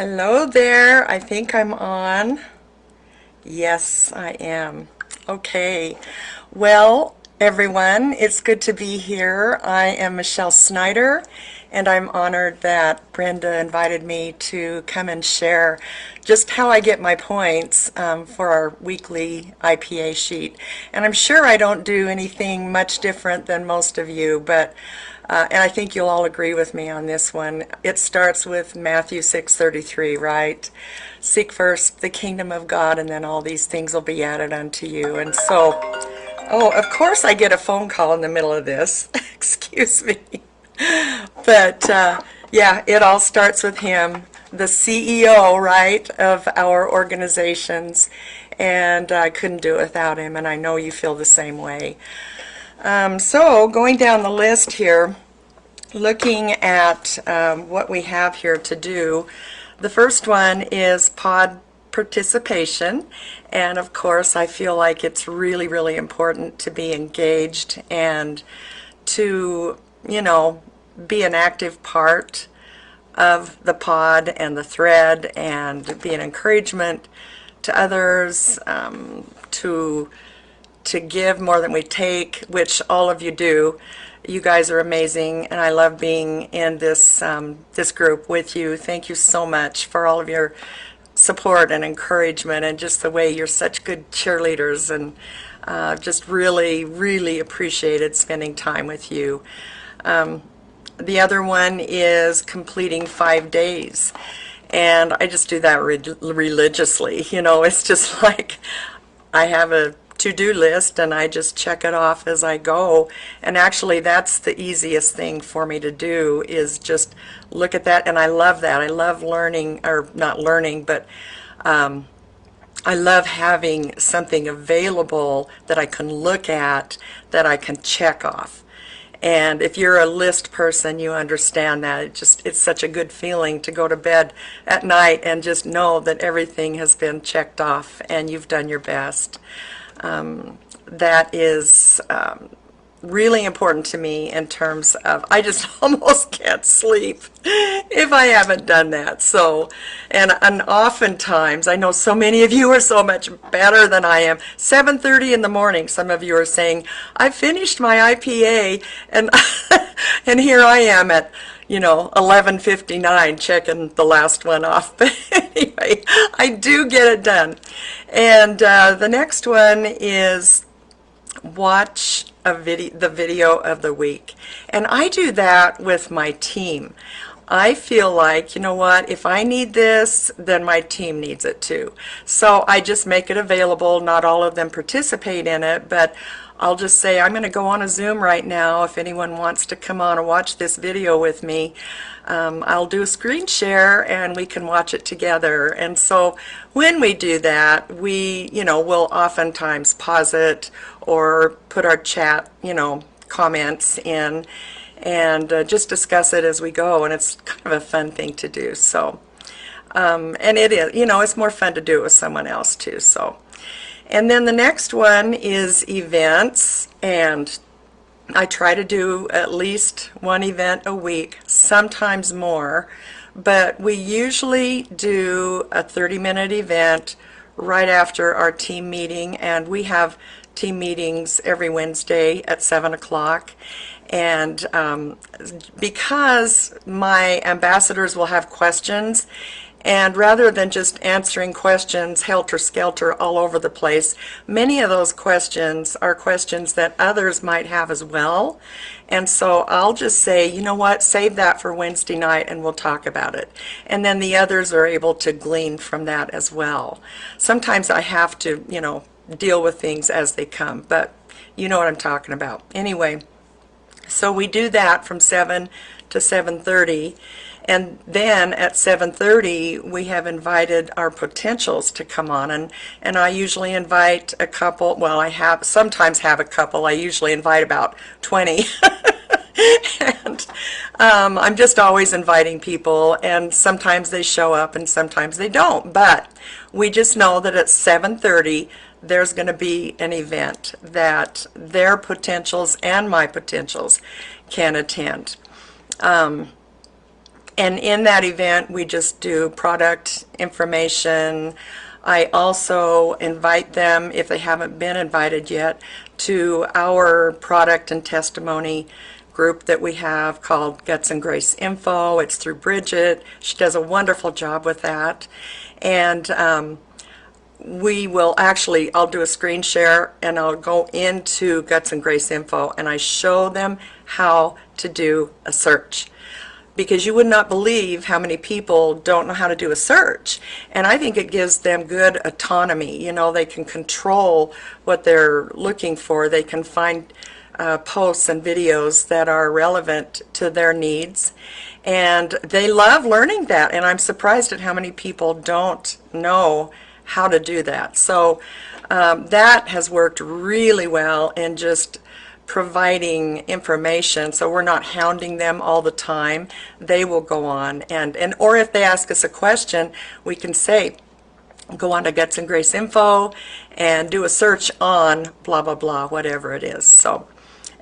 Hello there. I think I'm on. Yes, I am. Okay. Well, everyone, it's good to be here. I am Michele Snyder, and I'm honored that Brenda invited me to come and share just how I get my points for our weekly IPA sheet. And I'm sure I don't do anything much different than most of you, but and I think you'll all agree with me on this one. It starts with Matthew 6:33, right? Seek first the kingdom of God, and then all these things will be added unto you. And so, oh, of course I get a phone call in the middle of this. Excuse me. But yeah, it all starts with him, the CEO, right, of our organizations. And I couldn't do it without him, and I know you feel the same way. So going down the list here, looking at what we have here to do, the first one is pod participation, and of course I feel like it's really, really important to be engaged and to, be an active part of the pod and the thread and be an encouragement to others, to give more than we take, which all of you do. You guys are amazing, and I love being in this this group with you. Thank you so much for all of your support and encouragement, and just the way you're such good cheerleaders, and just really, really appreciated spending time with you. The other one is completing 5 days, and I just do that religiously. It's just like I have a to-do list and I just check it off as I go, and actually that's the easiest thing for me to do, is just look at that. And I love that. I love learning, or not learning, but I love having something available that I can look at, that I can check off. And if you're a list person, you understand that. It's such a good feeling to go to bed at night and just know that everything has been checked off and you've done your best. That is really important to me in terms of, I just almost can't sleep if I haven't done that. So, and oftentimes, I know so many of you are so much better than I am. 7:30 in the morning, some of you are saying, I finished my IPA, and and here I am at 11:59 checking the last one off. But anyway, I do get it done. And the next one is watch the video of the week. And I do that with my team. I feel like, you know what, if I need this, then my team needs it too. So I just make it available. Not all of them participate in it, but I'll just say, I'm going to go on a Zoom right now. If anyone wants to come on and watch this video with me, I'll do a screen share and we can watch it together. And so when we do that, we'll oftentimes pause it or put our chat, comments in, and just discuss it as we go. And it's kind of a fun thing to do. So, and it is, it's more fun to do it with someone else too. So. And then the next one is events, and I try to do at least one event a week, sometimes more, but we usually do a 30-minute event right after our team meeting, and we have team meetings every Wednesday at 7 o'clock. And because my ambassadors will have questions, and rather than just answering questions helter-skelter all over the place, many of those questions are questions that others might have as well. And so I'll just say, you know what, save that for Wednesday night and we'll talk about it. And then the others are able to glean from that as well. Sometimes I have to, deal with things as they come, but you know what I'm talking about. Anyway, so we do that from 7 to 7:30. And then at 7:30, we have invited our potentials to come on, and I usually invite a couple. Well, I sometimes have a couple. I usually invite about 20. And I'm just always inviting people, and sometimes they show up and sometimes they don't. But we just know that at 7:30, there's going to be an event that their potentials and my potentials can attend. And in that event, we just do product information. I also invite them, if they haven't been invited yet, to our product and testimony group that we have called Guts and Grace Info. It's through Bridget. She does a wonderful job with that. And we will actually, I'll do a screen share and I'll go into Guts and Grace Info and I show them how to do a search. Because you would not believe how many people don't know how to do a search. And I think it gives them good autonomy. You know, they can control what they're looking for. They can find posts and videos that are relevant to their needs. And they love learning that. And I'm surprised at how many people don't know how to do that. So that has worked really well in just providing information, so we're not hounding them all the time. They will go on and or if they ask us a question, we can say, go on to Guts and Grace Info and do a search on blah blah blah, whatever it is. So,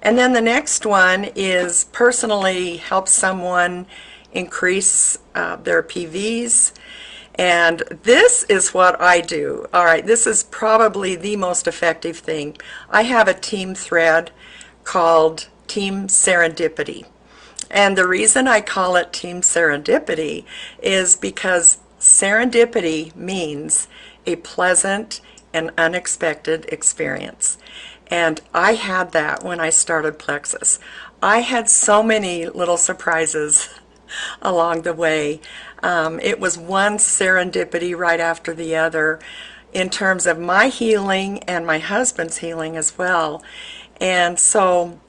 and then the next one is personally help someone increase their PVs. And this is what I do. All right, this is probably the most effective thing. I have a team thread called Team Serendipity. And the reason I call it Team Serendipity is because serendipity means a pleasant and unexpected experience. And I had that when I started Plexus. I had so many little surprises along the way. It was one serendipity right after the other in terms of my healing and my husband's healing as well. And so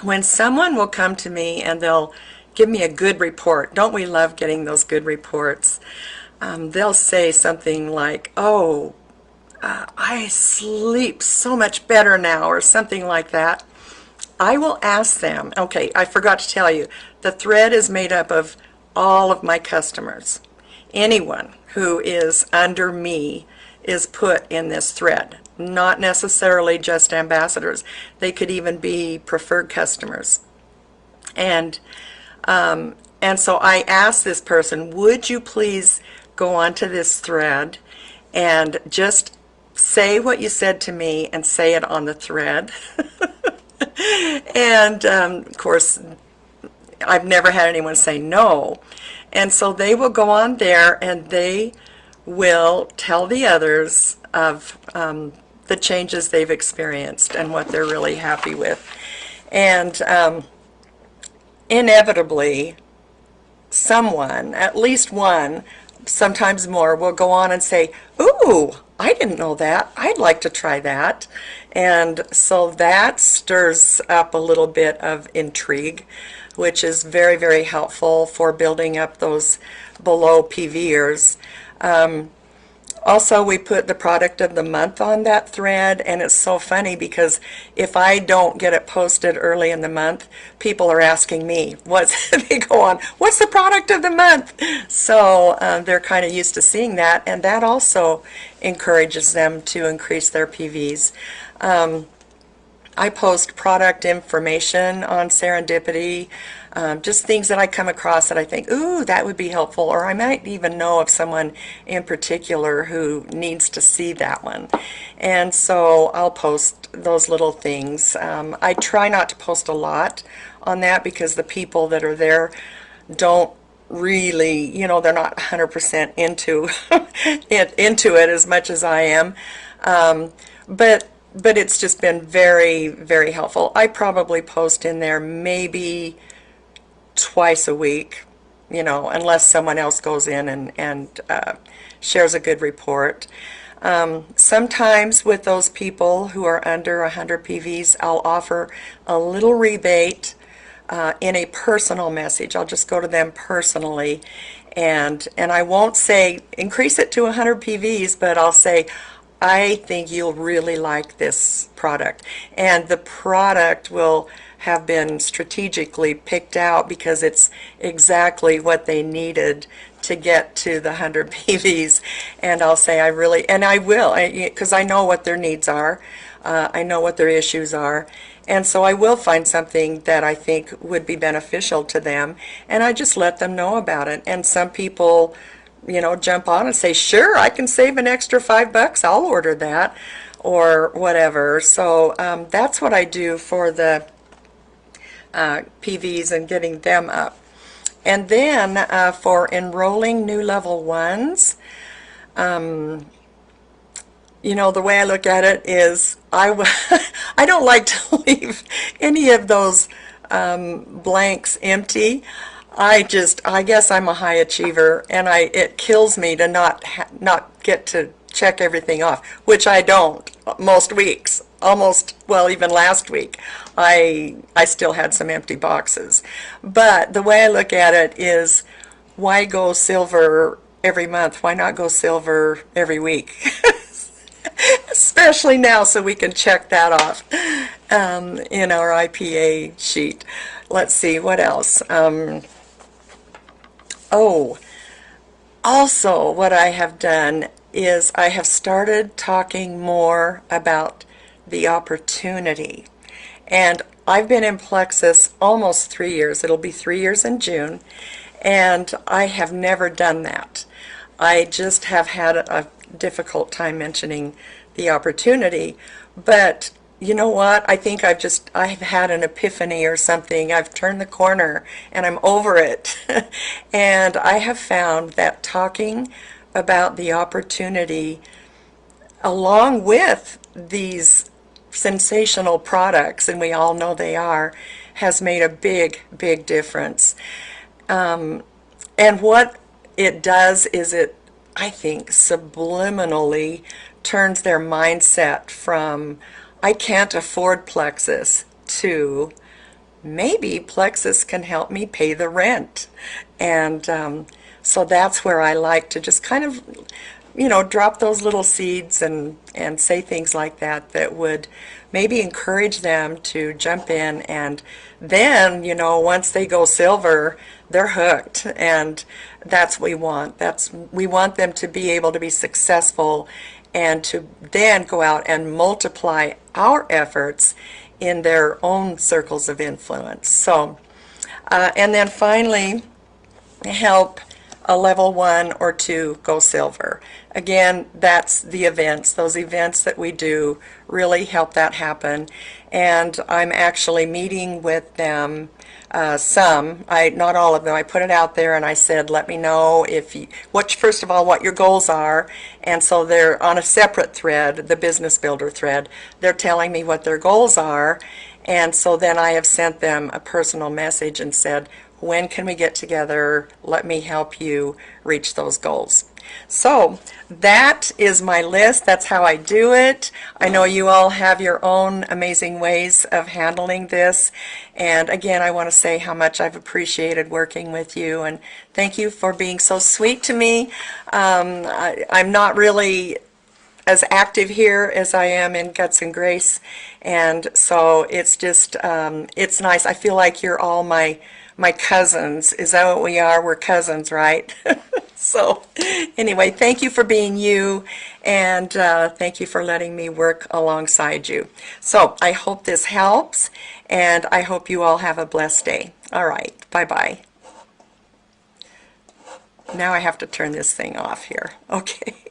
when someone will come to me and they'll give me a good report, don't we love getting those good reports? They'll say something like, oh, I sleep so much better now, or something like that. I will ask them, okay, I forgot to tell you, the thread is made up of all of my customers. Anyone who is under me is put in this thread. Not necessarily just ambassadors. They could even be preferred customers. And so I asked this person, would you please go onto this thread and just say what you said to me and say it on the thread? And of course, I've never had anyone say no. And so they will go on there and they will tell the others of the changes they've experienced and what they're really happy with. And inevitably, someone, at least one, sometimes more, will go on and say, ooh, I didn't know that. I'd like to try that. And so that stirs up a little bit of intrigue, which is very, very helpful for building up those below PVers. Also, we put the product of the month on that thread, and it's so funny because if I don't get it posted early in the month, people are asking me, they go on, what's the product of the month? So they're kind of used to seeing that, and that also encourages them to increase their PVs. I post product information on Serendipity, just things that I come across that I think, ooh, that would be helpful, or I might even know of someone in particular who needs to see that one. And so I'll post those little things. I try not to post a lot on that because the people that are there don't really, you know, they're not 100% into it as much as I am. But it's just been very, very helpful. I probably post in there maybe twice a week, you know, unless someone else goes in and shares a good report. Sometimes with those people who are under 100 PVs, I'll offer a little rebate in a personal message. I'll just go to them personally, and I won't say increase it to 100 PVs, but I'll say, I think you'll really like this product. And the product will have been strategically picked out because it's exactly what they needed to get to the 100 PVs. And I'll say I will, because I know what their needs are. I know what their issues are, and so I will find something that I think would be beneficial to them, and I just let them know about it. And some people, you know, jump on and say, sure, I can save an extra $5, I'll order that, or whatever. So that's what I do for the PVs and getting them up. And then for enrolling new level ones, you know, the way I look at it is I don't like to leave any of those blanks empty. I guess I'm a high achiever, and it kills me to not get to check everything off, which I don't most weeks. Almost, well, even last week, I still had some empty boxes. But the way I look at it is, why go silver every month? Why not go silver every week? Especially now, so we can check that off in our IPA sheet. Let's see, what else? Oh, also what I have done is I have started talking more about the opportunity. And I've been in Plexus almost 3 years. It'll be 3 years in June. And I have never done that. I just have had a difficult time mentioning the opportunity. But you know what? I think I've had an epiphany or something. I've turned the corner and I'm over it. And I have found that talking about the opportunity along with these sensational products, and we all know they are, has made a big, big difference. And what it does is I think, subliminally turns their mindset from, I can't afford Plexus, to maybe Plexus can help me pay the rent. And so that's where I like to just kind of, you know, drop those little seeds and say things like that that would maybe encourage them to jump in. And then, you know, once they go silver, they're hooked, and that's what we want. We want them to be able to be successful and to then go out and multiply our efforts in their own circles of influence. So, and then finally, help a level 1 or 2 go silver. Again, that's the events. Those events that we do really help that happen. And I'm actually meeting with them, not all of them. I put it out there and I said, let me know first of all, what your goals are. And so they're on a separate thread, the Business Builder thread. They're telling me what their goals are. And so then I have sent them a personal message and said, when can we get together? Let me help you reach those goals. So that is my list. That's how I do it. I know you all have your own amazing ways of handling this. And again, I want to say how much I've appreciated working with you. And thank you for being so sweet to me. I'm not really as active here as I am in Guts and Grace. And so it's just, it's nice. I feel like you're all my cousins. Is that what we are? We're cousins, right? So anyway, thank you for being you, and thank you for letting me work alongside you. So I hope this helps, and I hope you all have a blessed day. All right, bye-bye. Now I have to turn this thing off here. Okay.